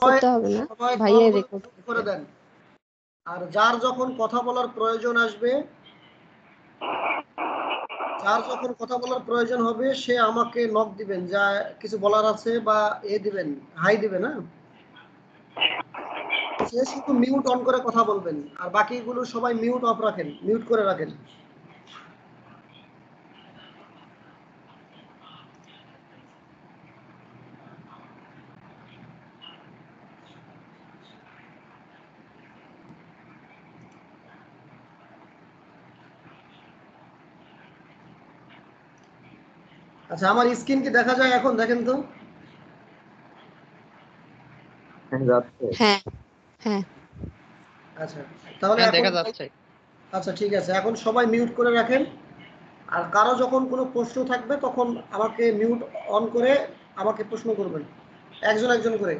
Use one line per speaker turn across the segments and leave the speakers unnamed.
করতে হবে না,
সবাই
ভাইয়াই
কলগুলো
রেকর্ড
মিউট করে দেন। আর যার যখন কথা বলার প্রয়োজন আসবে, যার যখন কথা বলার প্রয়োজন হবে সে আমাকে নক দিবেন, যা কিছু বলার আছে বা দিবেন, হাই দিবেন। হ্যাঁ, সে শুধু মিউট অন করে কথা বলবেন, আর বাকিগুলো সবাই মিউট অফ রাখেন, মিউট করে রাখেন। আচ্ছা, আমার স্ক্রিন কি দেখা যায় এখন? দেখেন তো।
হ্যাঁ হ্যাঁ
আচ্ছা, তাহলে এখন
দেখা যাচ্ছে।
আচ্ছা, ঠিক আছে, এখন সবাই মিউট করে রাখেন। আর কারো যখন কোনো প্রশ্ন থাকবে তখন আমাকে মিউট অন করে আমাকে প্রশ্ন করবেন, একজন একজন করে।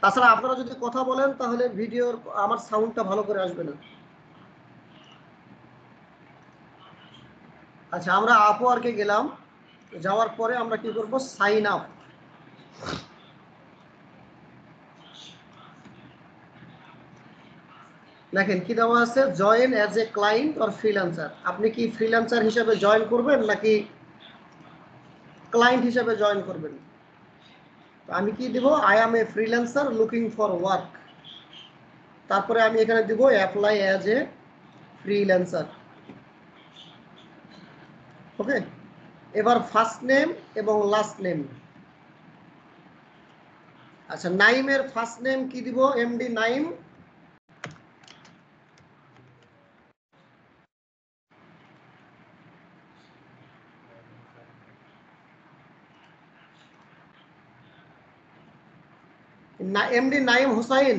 তাছাড়া আপনারা যদি কথা বলেন তাহলে ভিডিওর আমার সাউন্ডটা ভালো করে আসবে না। আচ্ছা, আমরা আপওয়ার্কে গেলাম, যাওয়ার পরে আমরা কি করব? Sign up. দেখেন কি দেওয়া আছে, join as a client or freelancer. আপনি কি ফ্রিল্যান্সার হিসেবে জয়েন করবেন নাকি ক্লায়েন্ট হিসেবে জয়েন করবেন? তো আমি কি দেব? I am a freelancer looking for work. তারপরে আমি এখানে দেব apply as a freelancer. Okay, এবার ফার্স্ট নেম এবং লাস্ট নেম। আচ্ছা, নাইমের ফার্স্ট নেম কি দিব? এমডি নাইম। এমডি নাইম হোসাইন।